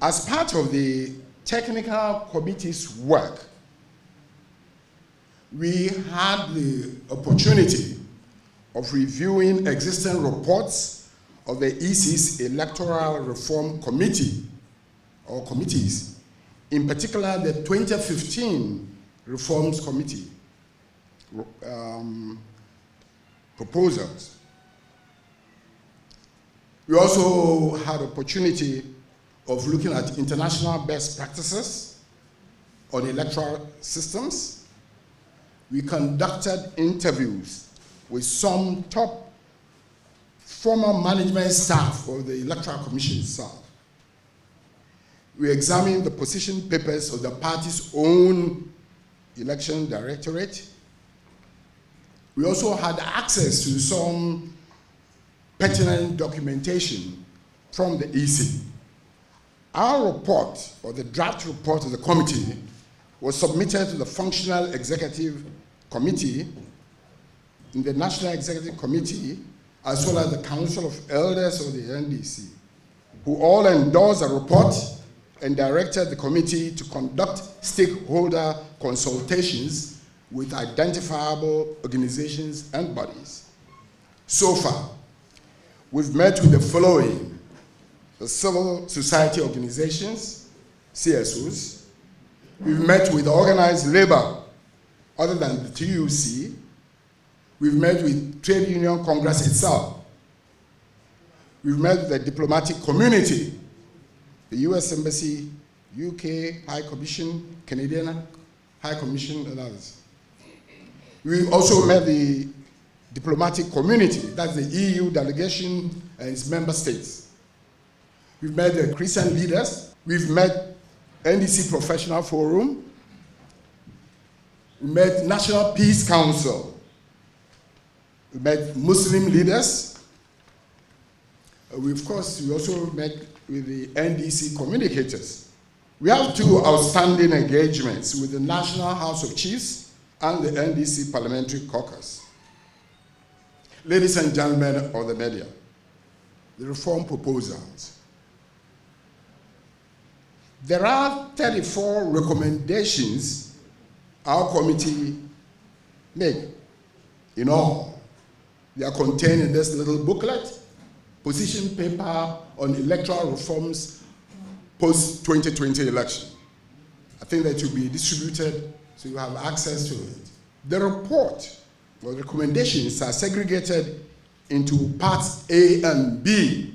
As part of the technical committee's work, we had the opportunity of reviewing existing reports of the EC's Electoral Reform Committee, or committees, in particular the 2015 Reforms Committee proposals. We also had opportunity of looking at international best practices on electoral systems. We conducted interviews with some top former management staff of the Electoral Commission itself. We examined the position papers of the party's own election directorate. We also had access to some pertinent documentation from the EC. Our report, or the draft report of the committee, was submitted to the Functional Executive Committee, in the National Executive Committee, as well as the Council of Elders of the NDC, who all endorsed the report and directed the committee to conduct stakeholder consultations with identifiable organizations and bodies. So far, we've met with the following: the civil society organizations, CSOs. We've met with organized labor, other than the TUC. We've met with Trade Union Congress itself. We've met with the diplomatic community, the US Embassy, UK High Commission, Canadian High Commission, and others. We've also met the diplomatic community, that's the EU delegation and its member states. We've met the Christian leaders. We've met NDC Professional Forum. We met National Peace Council. We met Muslim leaders. We also met with the NDC communicators. We have two outstanding engagements with the National House of Chiefs and the NDC Parliamentary Caucus. Ladies and gentlemen of the media, the reform proposals. There are 34 recommendations our committee made in all. They are contained in this little booklet, position paper on electoral reforms post-2020 election. I think that will be distributed so you have access to it. The report or recommendations are segregated into parts A and B.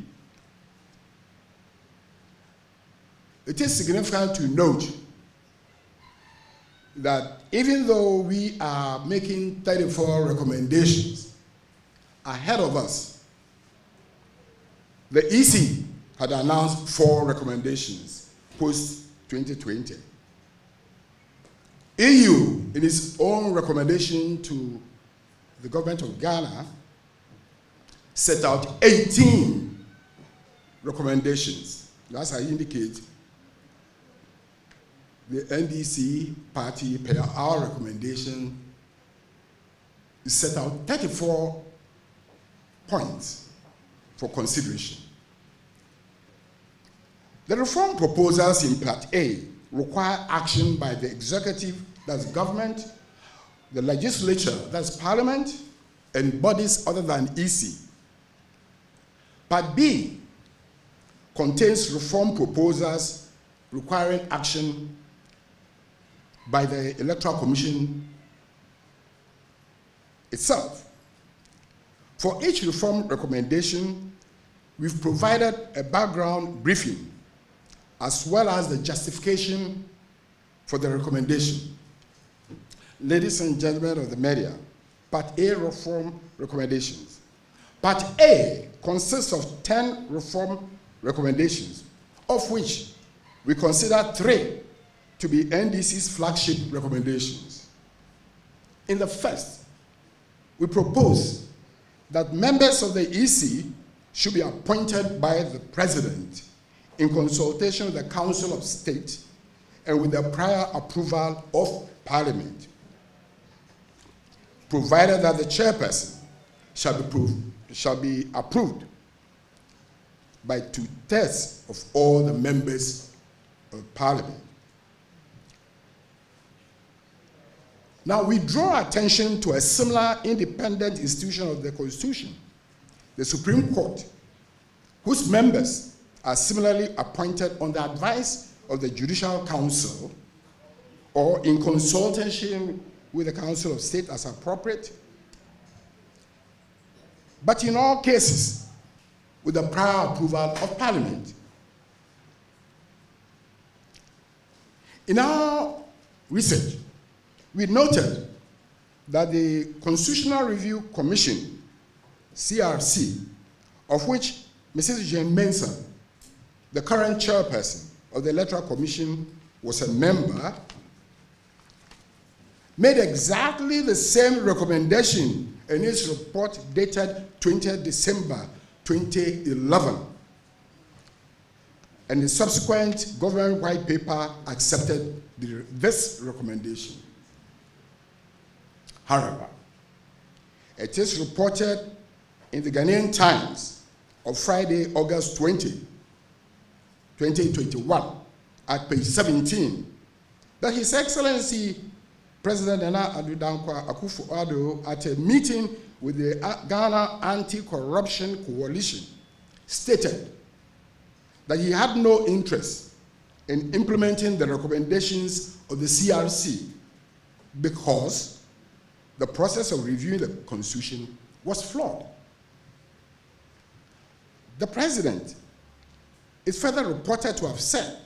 It is significant to note that even though we are making 34 recommendations ahead of us, the EC had announced 4 recommendations post-2020. EU, in its own recommendation to the government of Ghana, set out 18 recommendations. As I indicate, the NDC party, per our recommendation, set out 34 points for consideration. The reform proposals in Part A require action by the executive, that's government, the legislature, that's parliament, and bodies other than EC. Part B contains reform proposals requiring action by the Electoral Commission itself. For each reform recommendation, we've provided a background briefing as well as the justification for the recommendation. Ladies and gentlemen of the media, Part A reform recommendations. Part A consists of 10 reform recommendations, of which we consider 3 to be NDC's flagship recommendations. In the first, we propose that members of the EC should be appointed by the President in consultation with the Council of State and with the prior approval of Parliament, provided that the chairperson shall be approved by 2/3 of all the members of Parliament. Now, we draw attention to a similar independent institution of the Constitution, the Supreme Court, whose members are similarly appointed on the advice of the Judicial Council or in consultation with the Council of State as appropriate, but in all cases, with the prior approval of Parliament. In our research, we noted that the Constitutional Review Commission, CRC, of which Mrs. Jane Manson, the current chairperson of the Electoral Commission, was a member, made exactly the same recommendation in its report dated 20th December 2011. And the subsequent government white paper accepted this recommendation. However, it is reported in the Ghanaian Times of Friday, August 20, 2021, at page 17, that His Excellency President Nana Ato Dadzie, at a meeting with the Ghana Anti-Corruption Coalition, stated that he had no interest in implementing the recommendations of the CRC because the process of reviewing the Constitution was flawed. The President is further reported to have said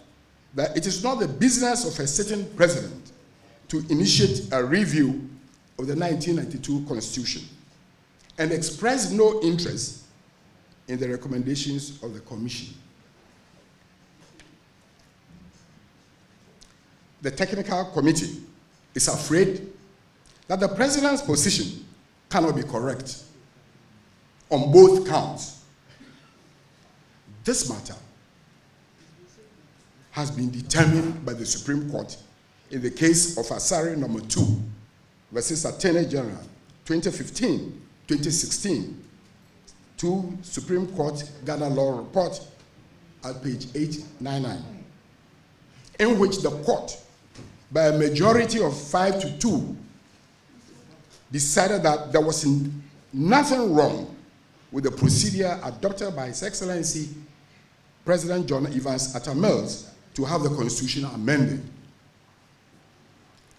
that it is not the business of a sitting president to initiate a review of the 1992 Constitution and expressed no interest in the recommendations of the Commission. The Technical Committee is afraid that the President's position cannot be correct on both counts. This matter has been determined by the Supreme Court in the case of Asari No. 2 versus Attorney General 2015-2016, 2 Supreme Court Ghana Law Report at page 899, in which the court, by a majority of 5-2, decided that there was nothing wrong with the procedure adopted by His Excellency President John Evans Atta Mills to have the Constitution amended.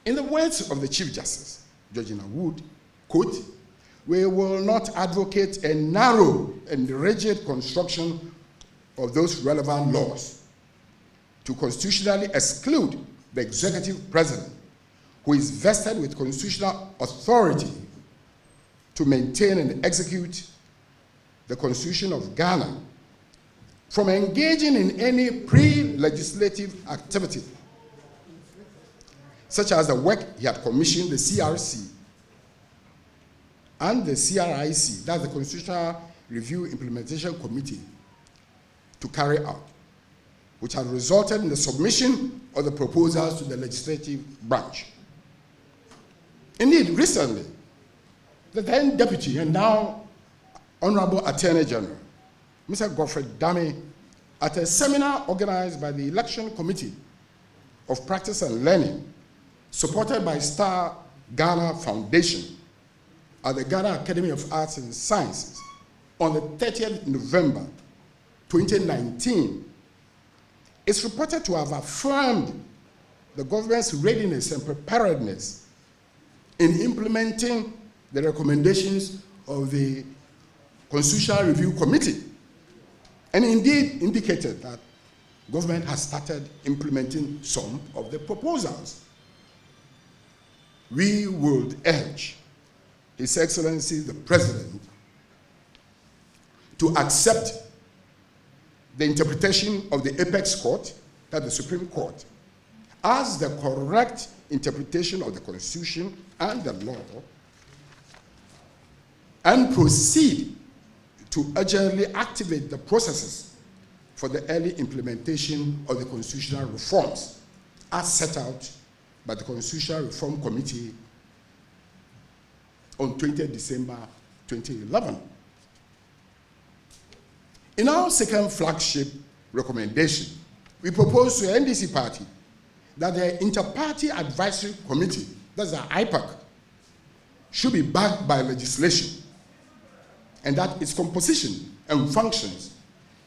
In the words of the Chief Justice, Georgina Wood, quote, "We will not advocate a narrow and rigid construction of those relevant laws to constitutionally exclude the executive president, who is vested with constitutional authority to maintain and execute the Constitution of Ghana, from engaging in any pre-legislative activity, such as the work he had commissioned the CRC and the CRIC, that's the Constitutional Review Implementation Committee, to carry out, which had resulted in the submission of the proposals to the legislative branch." Indeed, recently, the then Deputy and now Honorable Attorney General, Mr. Godfrey Dame, at a seminar organized by the Election Committee of Practice and Learning, supported by Star Ghana Foundation at the Ghana Academy of Arts and Sciences on the 30th November 2019, is reported to have affirmed the government's readiness and preparedness in implementing the recommendations of the Constitutional Review Committee, and indeed indicated that government has started implementing some of the proposals. We would urge His Excellency the President to accept the interpretation of the Apex Court, that the Supreme Court, as the correct interpretation of the Constitution and the law, and proceed to urgently activate the processes for the early implementation of the constitutional reforms as set out by the Constitutional Reform Committee on 20th December 2011. In our second flagship recommendation, we propose to the NDC party that the Inter-Party Advisory Committee, that's the IPAC, should be backed by legislation, and that its composition and functions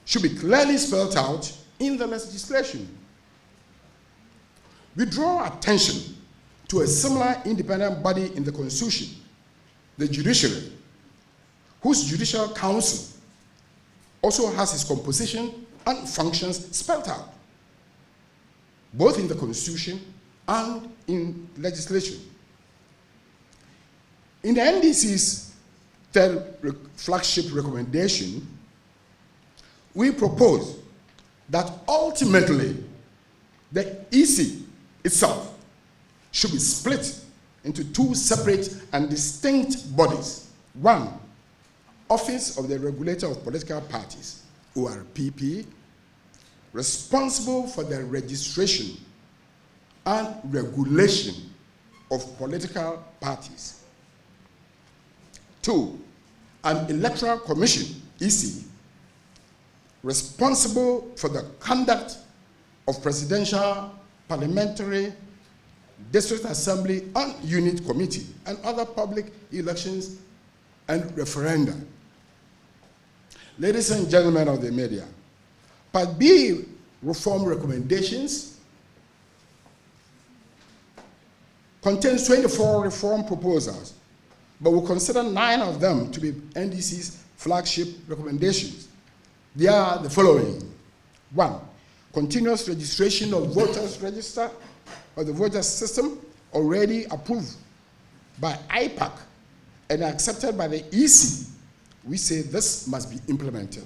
should be clearly spelled out in the legislation. We draw attention to a similar independent body in the Constitution, the judiciary, whose judicial council also has its composition and functions spelled out, both in the Constitution and in legislation. In the NDC's third flagship recommendation, we propose that ultimately the EC itself should be split into two separate and distinct bodies. One, Office of the Regulator of Political Parties, ORPP, responsible for the registration and regulation of political parties. Two, an Electoral Commission, EC, responsible for the conduct of presidential, parliamentary, district assembly, and unit committee, and other public elections and referenda. Ladies and gentlemen of the media, Part B reform recommendations contains 24 reform proposals, but we'll consider 9 of them to be NDC's flagship recommendations. They are the following. 1, continuous registration of voters register of the voter system already approved by IPAC and accepted by the EC. We say this must be implemented.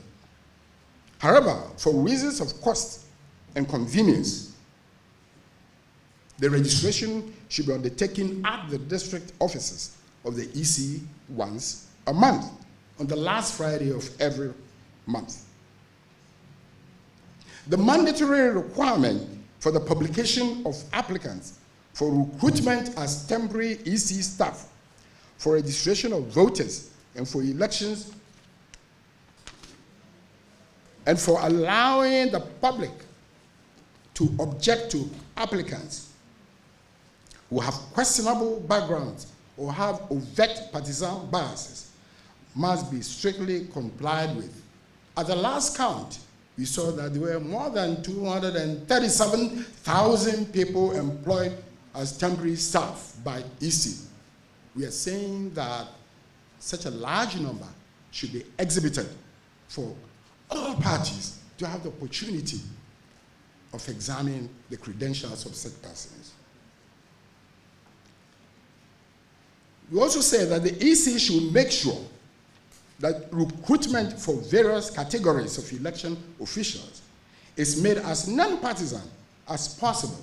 However, for reasons of cost and convenience, the registration should be undertaken at the district offices of the EC once a month, on the last Friday of every month. The mandatory requirement for the publication of applicants for recruitment as temporary EC staff, for registration of voters, and for elections, and for allowing the public to object to applicants who have questionable backgrounds or have overt partisan biases must be strictly complied with. At the last count, we saw that there were more than 237,000 people employed as temporary staff by EC. We are saying that such a large number should be exhibited for all parties to have the opportunity of examining the credentials of such persons. We also say that the EC should make sure that recruitment for various categories of election officials is made as non-partisan as possible,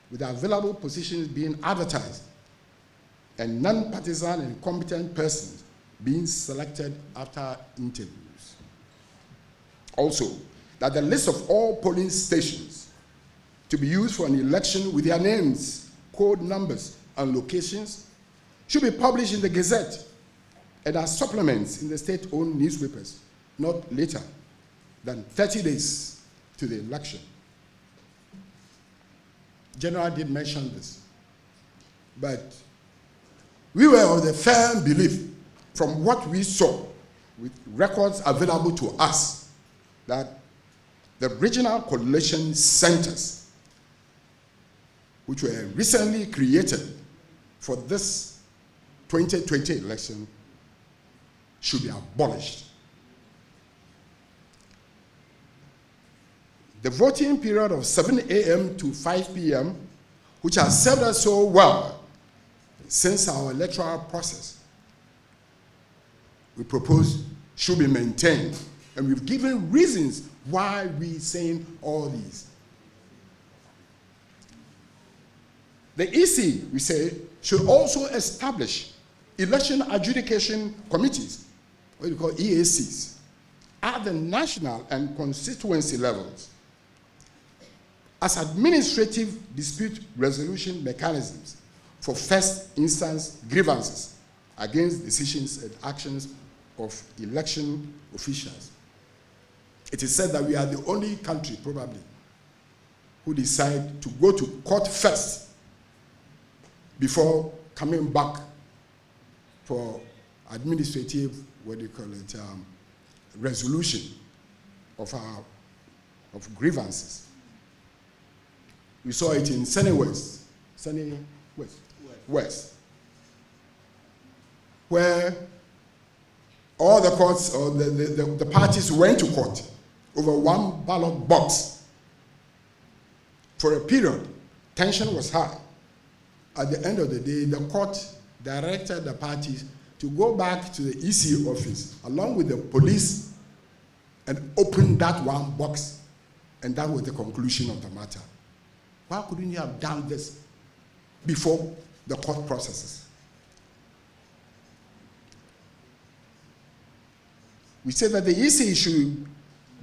with the available positions being advertised and non-partisan and competent persons being selected after interviews. Also, that the list of all polling stations to be used for an election with their names, code numbers, and locations should be published in the Gazette and as supplements in the state-owned newspapers, not later than 30 days to the election. General did mention this, but we were of the firm belief, from what we saw with records available to us, that the regional coalition centers, which were recently created for this 2020 election, should be abolished. The voting period of 7 a.m. to 5 p.m., which has served us so well since our electoral process, we propose should be maintained. And we've given reasons why we're saying all these. The EC, we say, should also establish election adjudication committees, what we call EACs, at the national and constituency levels as administrative dispute resolution mechanisms for first instance grievances against decisions and actions of election officials. It is said that we are the only country, probably, who decide to go to court first before coming back for administrative, resolution of grievances. We saw it in Sunny West, where all the courts or the parties went to court over one ballot box. For a period, tension was high. At the end of the day, the court directed the parties to go back to the EC office along with the police and open that one box, and that was the conclusion of the matter. Why couldn't you have done this before the court processes? We say that the EC should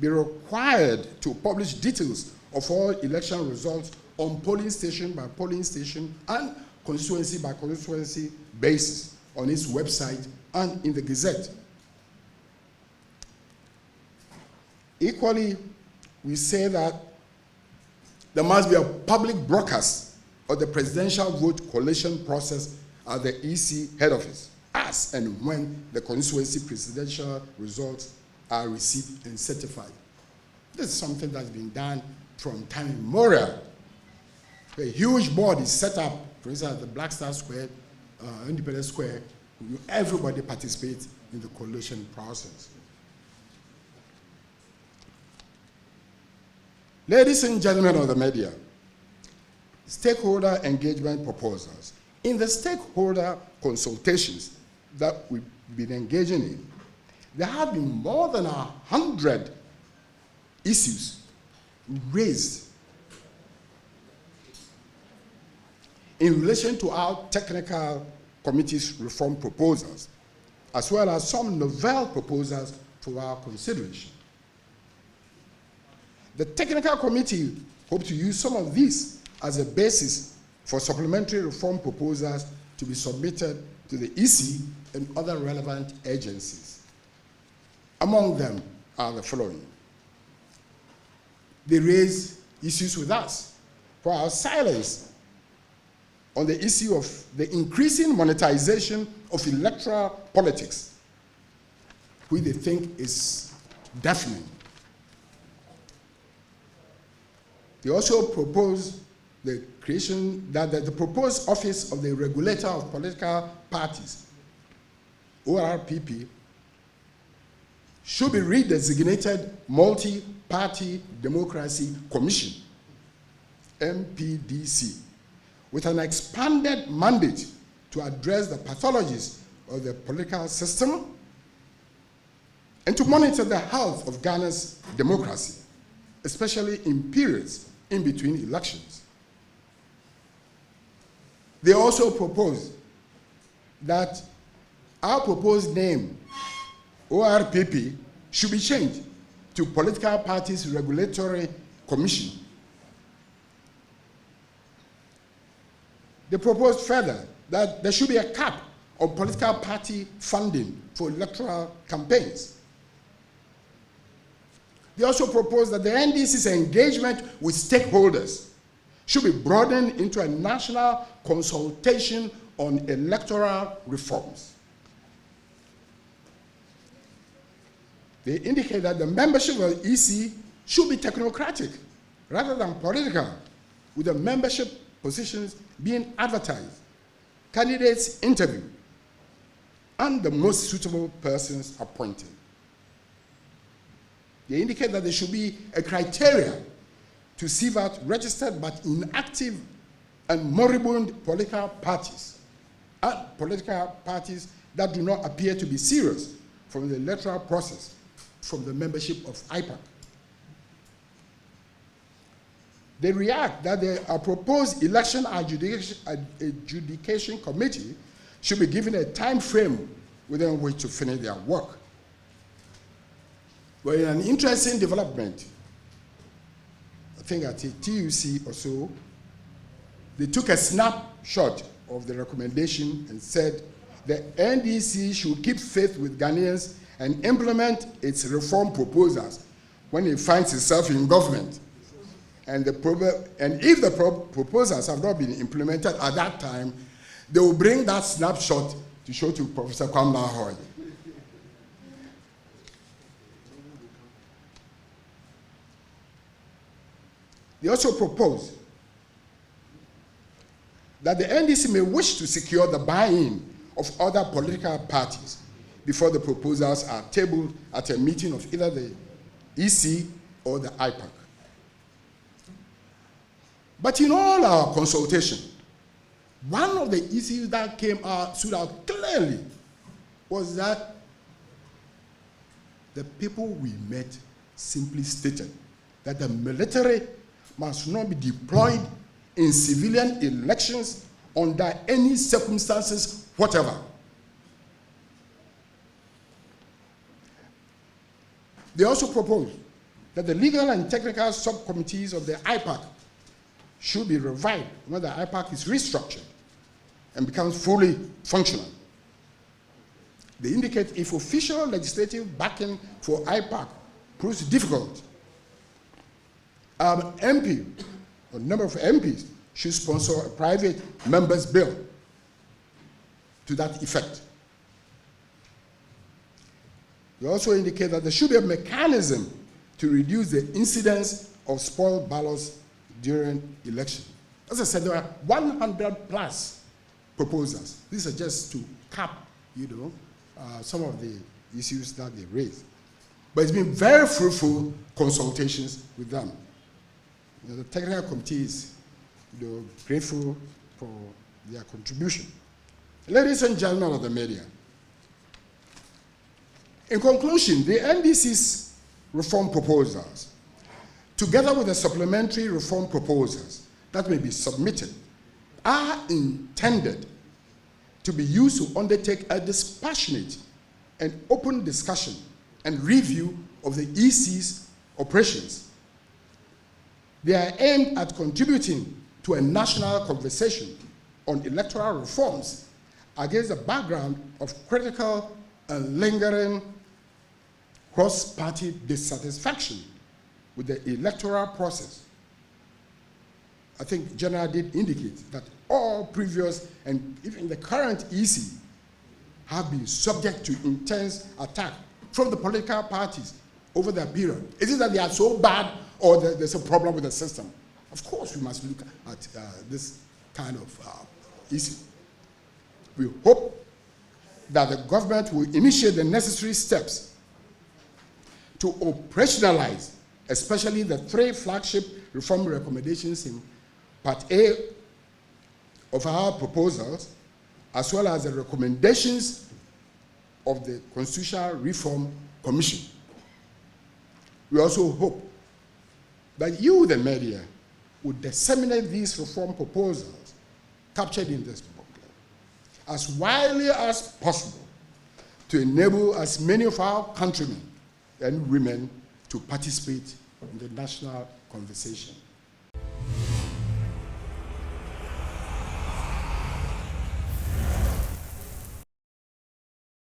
be required to publish details of all election results on polling station by polling station and constituency by constituency basis on its website and in the Gazette. Equally, we say that there must be a public broadcast of the presidential vote collation process at the EC head office, as and when the constituency presidential results are received and certified. This is something that's been done from time immemorial. A huge board is set up, for instance, at the Black Star Square, Independence Square. Everybody participates in the collation process. Ladies and gentlemen of the media, stakeholder engagement proposals. In the stakeholder consultations that we've been engaging in, there have been more than 100 issues raised in relation to our technical committee's reform proposals, as well as some novel proposals for our consideration. The technical committee hopes to use some of these as a basis for supplementary reform proposals to be submitted to the EC and other relevant agencies. Among them are the following. They raise issues with us for our silence on the issue of the increasing monetization of electoral politics, which they think is deafening. They also propose the creation that the proposed office of the regulator of political parties, ORPP, should be redesignated Multi-Party Democracy Commission, MPDC, with an expanded mandate to address the pathologies of the political system and to monitor the health of Ghana's democracy, especially in periods in between elections. They also propose that our proposed name, ORPP, should be changed to Political Parties Regulatory Commission. They proposed further that there should be a cap on political party funding for electoral campaigns. They also proposed that the NDC's engagement with stakeholders should be broadened into a national consultation on electoral reforms. They indicate that the membership of the EC should be technocratic rather than political, with the membership positions being advertised, candidates interviewed, and the most suitable persons appointed. They indicate that there should be a criteria to sieve out registered but inactive and moribund political parties, and political parties that do not appear to be serious from the electoral process from the membership of IPAC. They react that a proposed election adjudication committee should be given a time frame within which to finish their work. But in an interesting development, I think at a TUC or so, they took a snapshot of the recommendation and said the NDC should keep faith with Ghanaians and implement its reform proposals when it finds itself in government. And if the proposals have not been implemented at that time, they will bring that snapshot to show to Professor Kwamna Hoy. They also propose that the NDC may wish to secure the buy-in of other political parties before the proposals are tabled at a meeting of either the EC or the IPAC. But in all our consultation, one of the issues that stood out clearly was that the people we met simply stated that the military must not be deployed in civilian elections under any circumstances whatever. They also proposed that the legal and technical subcommittees of the IPAC should be revived when the IPAC is restructured and becomes fully functional. They indicate if official legislative backing for IPAC proves difficult, MP, or a number of MPs, should sponsor a private member's bill to that effect. They also indicate that there should be a mechanism to reduce the incidence of spoiled ballots during election. As I said, there are 100 plus proposals. These are just to cap, some of the issues that they raised. But it's been very fruitful consultations with them. The technical committee is grateful for their contribution. Ladies and gentlemen of the media, in conclusion, the NDC's reform proposals, together with the supplementary reform proposals that may be submitted, are intended to be used to undertake a dispassionate and open discussion and review of the EC's operations. They are aimed at contributing to a national conversation on electoral reforms against the background of critical and lingering cross-party dissatisfaction with the electoral process. I think General did indicate that all previous and even the current EC have been subject to intense attack from the political parties over their period. Is it that they are so bad or there's a problem with the system? Of course, we must look at this kind of issue. We hope that the government will initiate the necessary steps to operationalize, especially the 3 flagship reform recommendations in Part A of our proposals, as well as the recommendations of the Constitutional Reform Commission. We also hope that you, the media, would disseminate these reform proposals captured in this booklet as widely as possible to enable as many of our countrymen and women to participate in the national conversation.